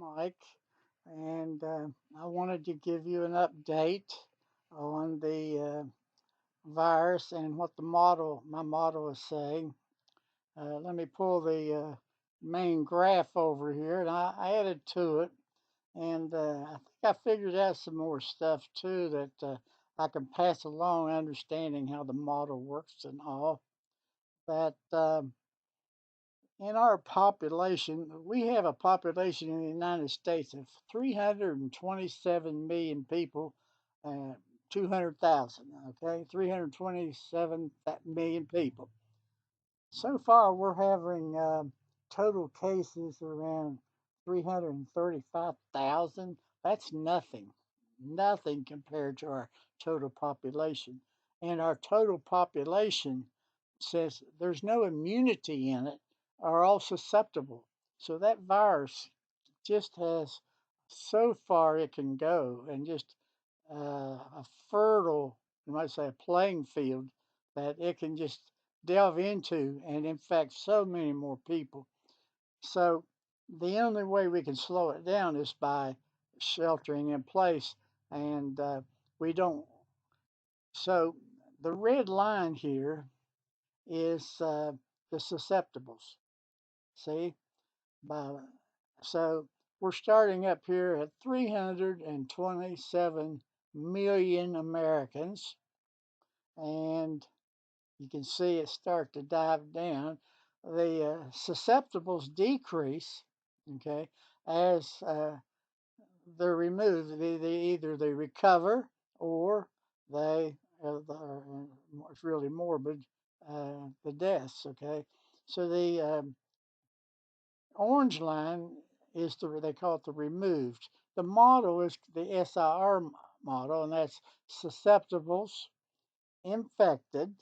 Mike, and I wanted to give you an update on the virus and what my model is saying. Let me pull the main graph over here, and I added to it, and I think I figured out some more stuff too that I can pass along, understanding how the model works and all. That in our population, we have a population in the United States of 327 million people, uh, 200,000, okay? 327 million people. So far, we're having total cases around 335,000. That's nothing, nothing compared to our total population. And our total population, says there's no immunity in it, are all susceptible. So that virus just has so far it can go, and just a fertile, you might say, a playing field that it can just delve into and infect so many more people. So the only way we can slow it down is by sheltering in place, and we don't. So the red line here is the susceptibles. See, by, so we're starting up here at 327 million Americans, and you can see it start to dive down. The susceptibles decrease, okay, as they're removed. Either they recover or they, it's really morbid, the deaths, okay. So the orange line is they call it the removed. The model is the SIR model, and that's susceptibles, infected,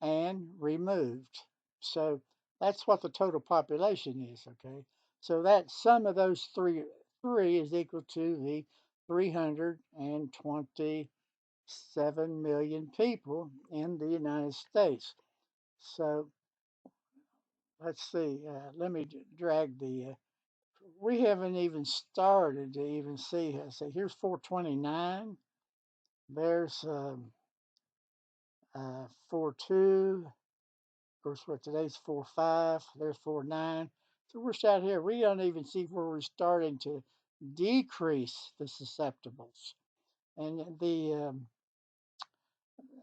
and removed. So that's what the total population is, okay? So that sum of those three is equal to the 327 million people in the United States. So let's see. Let me drag the. We haven't even started to even see. Say here's 429. There's 42. Of course, what today's 4.5, there's 4.9. So we're out here. We don't even see where we're starting to decrease the susceptibles, and the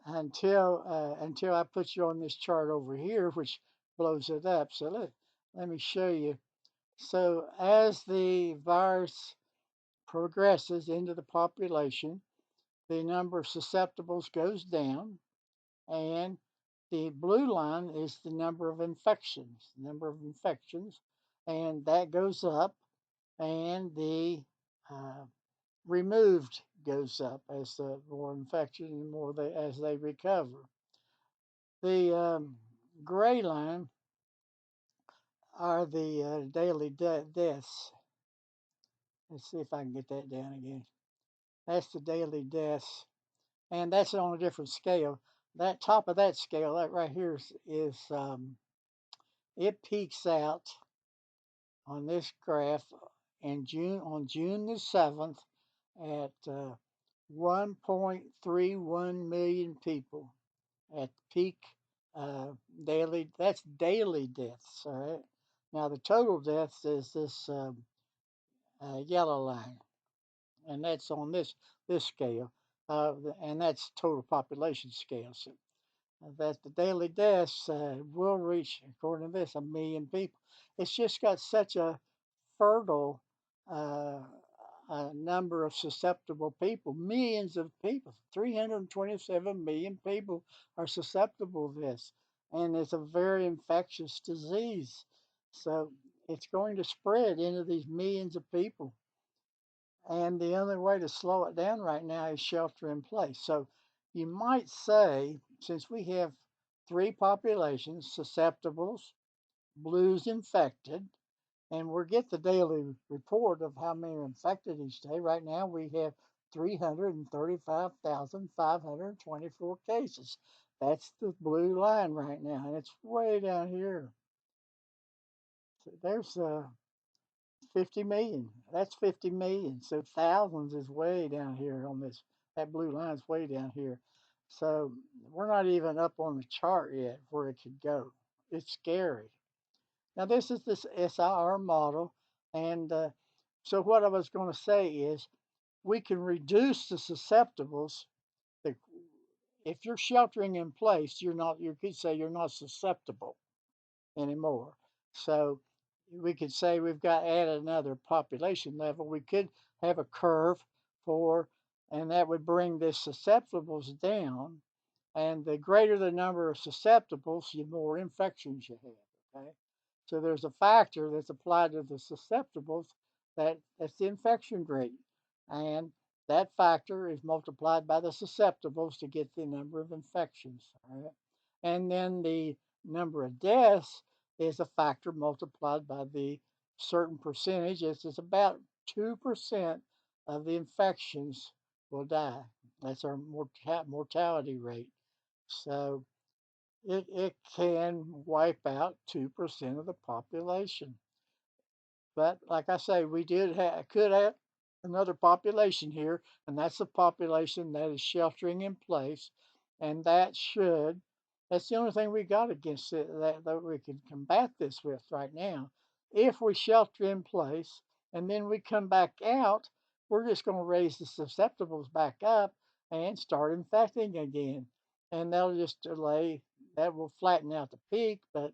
until I put you on this chart over here, which blows it up. So let me show you. So as the virus progresses into the population, the number of susceptibles goes down, and the blue line is the number of infections, and that goes up, and the uh, removed goes up as the more infections and more as they recover. The gray line are the daily deaths. Let's see if I can get that down again. That's the daily deaths, and that's on a different scale. That top of that scale, that right here is it peaks out on this graph in June the 7th at 1.31 million people at peak daily. That's daily deaths. All right. Now the total deaths is this yellow line, and that's on this scale, and that's total population scale. So that the daily deaths will reach, according to this, 1 million people. It's just got such a fertile uh, number of susceptible people, millions of people, 327 million people are susceptible to this. And it's a very infectious disease. So it's going to spread into these millions of people. And the only way to slow it down right now is shelter in place. So you might say, since we have three populations, susceptibles, blues, infected, and we'll get the daily report of how many are infected each day. Right now, we have 335,524 cases. That's the blue line right now, and it's way down here. So there's 50 million. That's 50 million. So thousands is way down here on this. That blue line's way down here. So we're not even up on the chart yet where it could go. It's scary. Now this is this SIR model, and so what I was going to say is we can reduce the susceptibles. The, if you're sheltering in place, you're not. You could say you're not susceptible anymore. So we could say we've got added another population level. We could have a curve for, and that would bring the susceptibles down. And the greater the number of susceptibles, the more infections you have. Okay, so there's a factor that's applied to the susceptibles that's the infection rate, and that factor is multiplied by the susceptibles to get the number of infections. All right, and then the number of deaths is a factor multiplied by the certain percentage. It's about 2% of the infections will die. That's our mortality rate. So it can wipe out 2% of the population. But like I say, we could have another population here, and that's the population that is sheltering in place, and that's the only thing we got against it that we can combat this with right now. If we shelter in place and then we come back out, we're just going to raise the susceptibles back up and start infecting again, and that'll just delay. That will flatten out the peak, but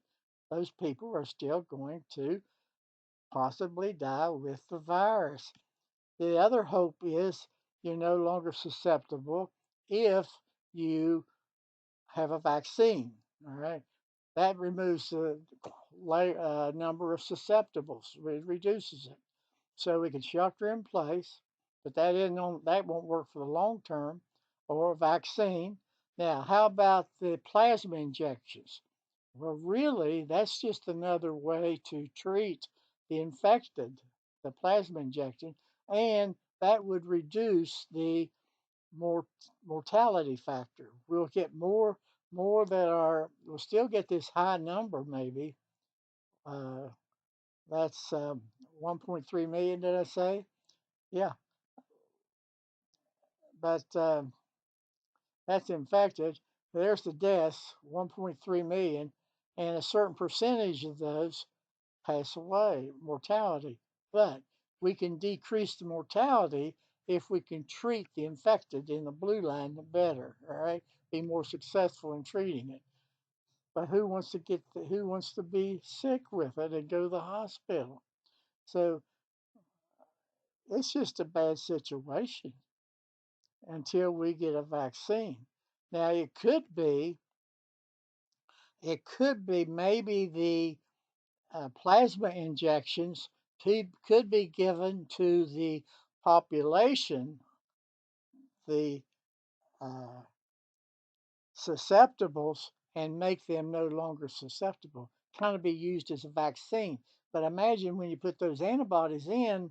those people are still going to possibly die with the virus. The other hope is you're no longer susceptible if you have a vaccine. All right. That removes the number of susceptibles, it reduces it. So we can shelter in place, but that won't work for the long term, or a vaccine. Now, how about the plasma injections? Well, really, that's just another way to treat the infected, the plasma injection, and that would reduce the mor- mortality factor. We'll get more that are. We'll still get this high number, maybe. Uh, that's 1.3 million. Did I say? Yeah, but that's infected. There's the deaths, 1.3 million, and a certain percentage of those pass away, mortality. But we can decrease the mortality if we can treat the infected in the blue line better, all right? Be more successful in treating it. But who wants to be sick with it and go to the hospital? So it's just a bad situation until we get a vaccine. Now it could be maybe the plasma injections could be given to the population, the uh, susceptibles, and make them no longer susceptible. Kind of be used as a vaccine. But imagine when you put those antibodies in,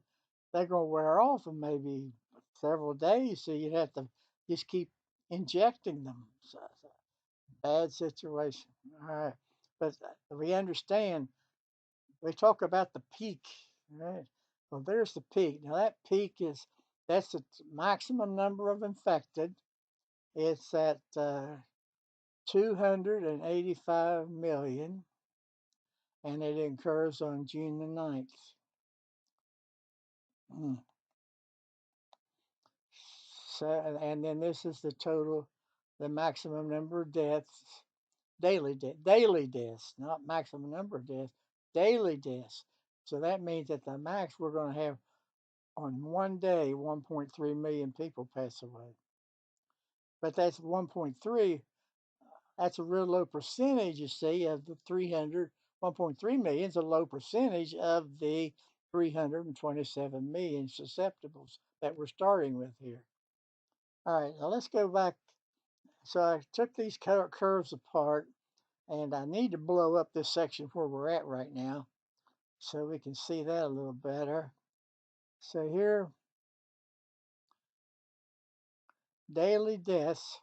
they're going to wear off in maybe several days. So you'd have to just keep injecting them. So bad situation. All right. But we understand we talk about the peak, right? Well, there's the peak. Now that peak that's the maximum number of infected. It's at 285 million, and it occurs on June the 9th. Mm. So, and then this is the total, the maximum number of deaths, daily deaths, not maximum number of deaths, daily deaths. So that means at the max we're going to have on one day 1.3 million people pass away. But that's 1.3. That's a real low percentage, you see, of the 1.3 million is a low percentage of the 327 million susceptibles that we're starting with here. All right, now let's go back. So I took these curves apart, and I need to blow up this section where we're at right now so we can see that a little better. So here, daily deaths,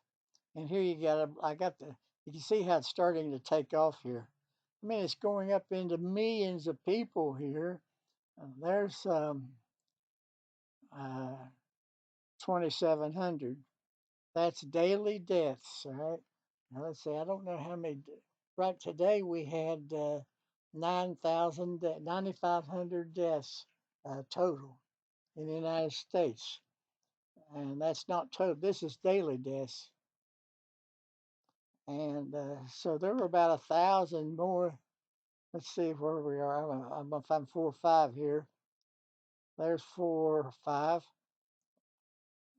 and here you can see how it's starting to take off here. I mean, it's going up into millions of people here, There's 2,700. That's daily deaths, all right? Now let's see, I don't know how many. Right today we had 9,500 deaths total in the United States. And that's not total, this is daily deaths. And so there were about 1,000 more. Let's see where we are. I'm gonna find 4 or 5 here. There's 4 or 5,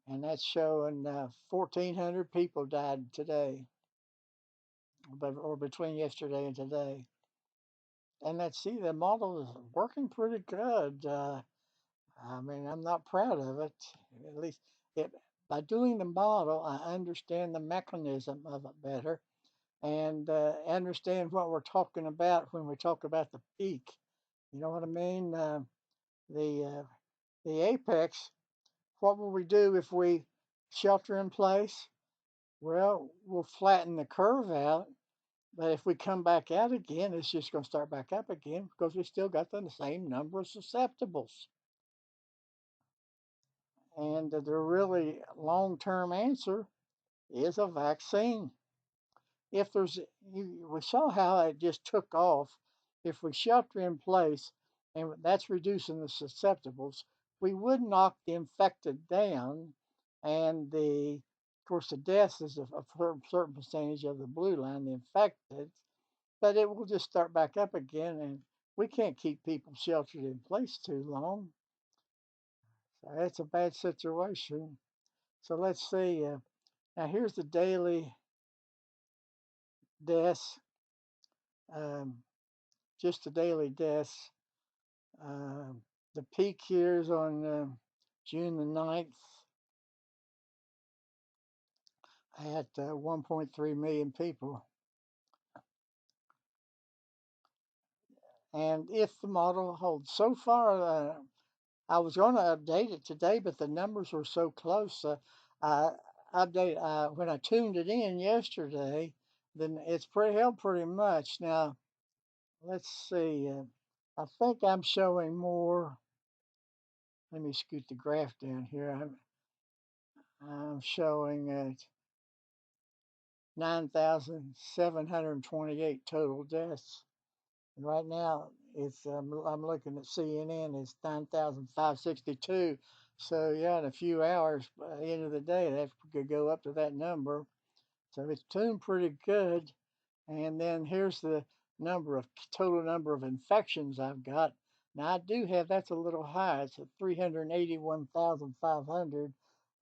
and that's showing 1,400 people died today, or between yesterday and today. And let's see, the model is working pretty good. I mean, I'm not proud of it. At least it, by doing the model, I understand the mechanism of it better and understand what we're talking about when we talk about the peak. You know what I mean? The uh, the apex. What will we do if we shelter in place? Well, we'll flatten the curve out, but if we come back out again, it's just going to start back up again because we still got the same number of susceptibles. And the really long-term answer is a vaccine. If there's, we saw how it just took off. If we shelter in place, and that's reducing the susceptibles, we would knock the infected down, and of course, the deaths is a certain percentage of the blue line, the infected, but it will just start back up again, and we can't keep people sheltered in place too long. So that's a bad situation. So let's see. Now here's the daily deaths, um, just the daily deaths. Um, the peak here is on June the 9th at 1.3 million people. And if the model holds, so far, I was going to update it today, but the numbers were so close. I when I tuned it in yesterday, then it's held pretty much. Now, let's see. I think I'm showing more. Let me scoot the graph down here. I'm showing 9,728 total deaths. And right now, I'm looking at CNN. It's 9,562. So yeah, in a few hours, by the end of the day, that could go up to that number. So it's tuned pretty good. And then here's the total number of infections I've got. Now I do have, that's a little high. It's at 381,500,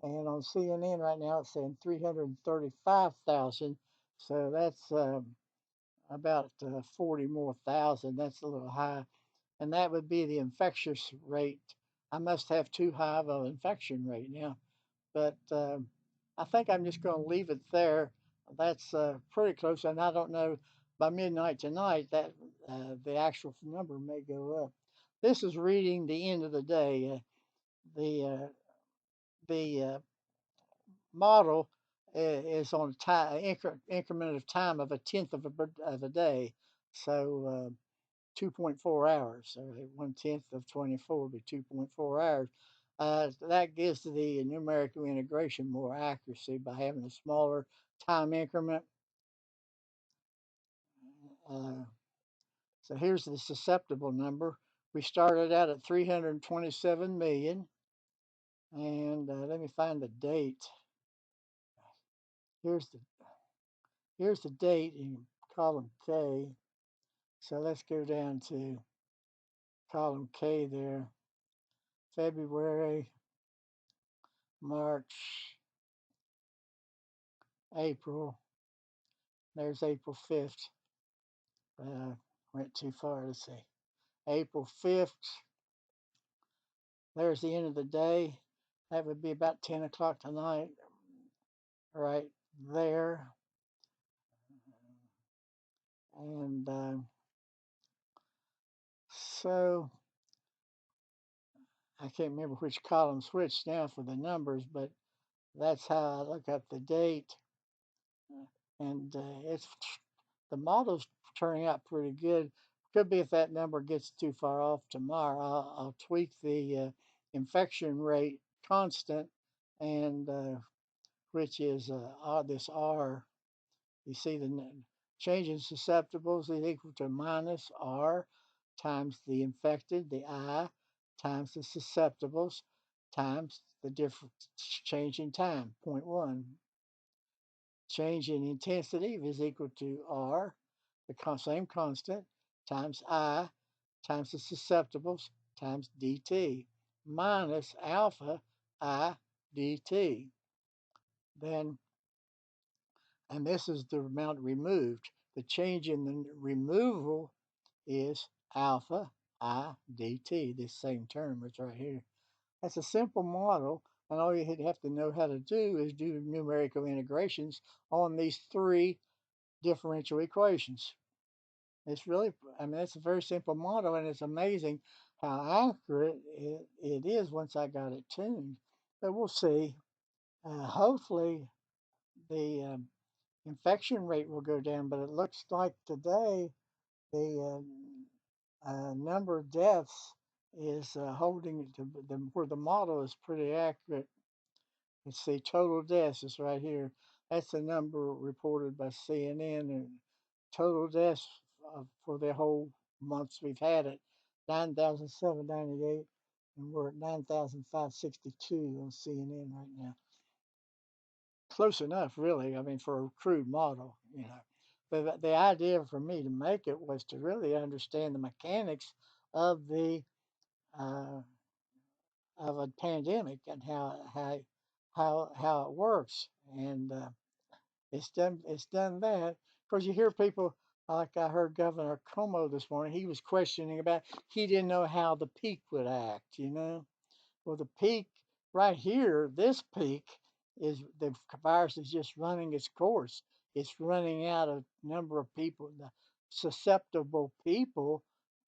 and on CNN right now it's saying 335,000. So that's about 40 more thousand. That's a little high, and that would be the infectious rate. I must have too high of an infection rate now, but I think I'm just going to leave it there. That's pretty close, and I don't know, by midnight tonight that the actual number may go up. This is reading the end of the day. The model is on a increment of time of a tenth of a day, so 2.4 hours. So 1/10 of 24 would be 2.4 hours. That gives the numerical integration more accuracy by having a smaller time increment. Uh, so here's the susceptible number. We started out at 327 million. And let me find the date. Here's the here's the date in column K. So let's go down to column K there. February, March, April. There's April 5th. Went too far. Let's see. April 5th. There's the end of the day. That would be about 10 o'clock tonight, right there. And so I can't remember which column switched now for the numbers, but that's how I look up the date. And it's the model's turning out pretty good Could be if that number gets too far off tomorrow, I'll tweak the infection rate constant, and which is this R. You see the change in susceptibles is equal to minus R times the infected, the I, times the susceptibles, times the difference change in time, 0.1. Change in intensity is equal to R, the same constant, times I, times the susceptibles, times dt, minus alpha I dt. Then, and this is the amount removed. The change in the removal is alpha I dt, this same term is right here. That's a simple model, and all you have to know how to do is do numerical integrations on these three differential equations. It's really, I mean, it's a very simple model, and it's amazing how accurate it is once I got it tuned. But we'll see. Hopefully, the infection rate will go down, but it looks like today the number of deaths is holding to where the model is pretty accurate. Let's see, total deaths is right here. That's the number reported by CNN, and total deaths for the whole months we've had it, 9,798, and we're at 9,562 on CNN right now. Close enough, really. I mean, for a crude model, you know. But the idea for me to make it was to really understand the mechanics of the uh, of a pandemic and how it works, and it's done that. Of course, you hear people like I heard Governor Como this morning. He was questioning about he didn't know how the peak would act. Well, the peak right here, this peak is the virus is just running its course. It's running out of number of people, the susceptible people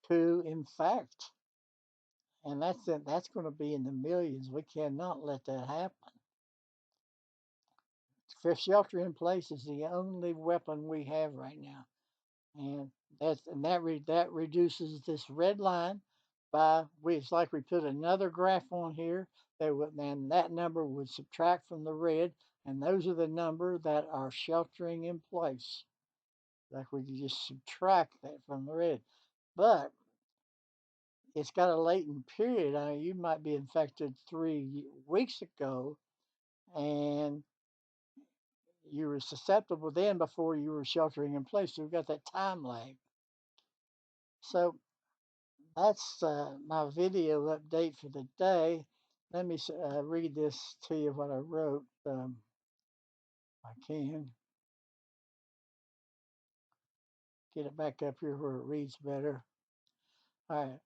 to infect, and that's going to be in the millions. We cannot let that happen. For shelter in place is the only weapon we have right now, and that reduces this red line by it's like we put another graph on here that would then that number would subtract from the red, and those are the number that are sheltering in place. Like we can just subtract that from the red, but it's got a latent period. I mean, you might be infected 3 weeks ago, and you were susceptible then before you were sheltering in place. So we've got that time lag. So that's my video update for the day. Let me read this to you what I wrote. I can get it back up here where it reads better. All right.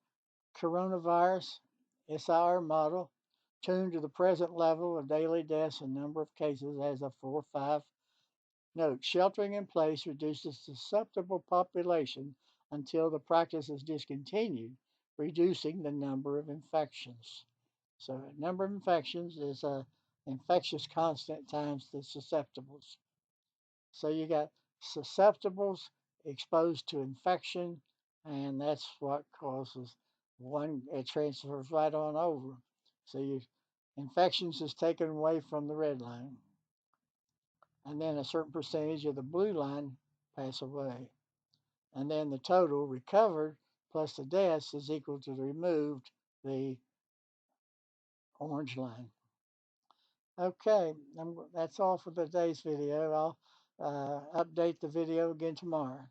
Coronavirus SIR model tuned to the present level of daily deaths and number of cases as of 4/5. Note, sheltering in place reduces susceptible population until the practice is discontinued, reducing the number of infections. So number of infections is a infectious constant times the susceptibles. So you got susceptibles exposed to infection, and that's what causes one, it transfers right on over. So you infections is taken away from the red line, and then a certain percentage of the blue line pass away. And then the total recovered plus the deaths is equal to the removed, the orange line. Okay, that's all for today's video. I'll update the video again tomorrow.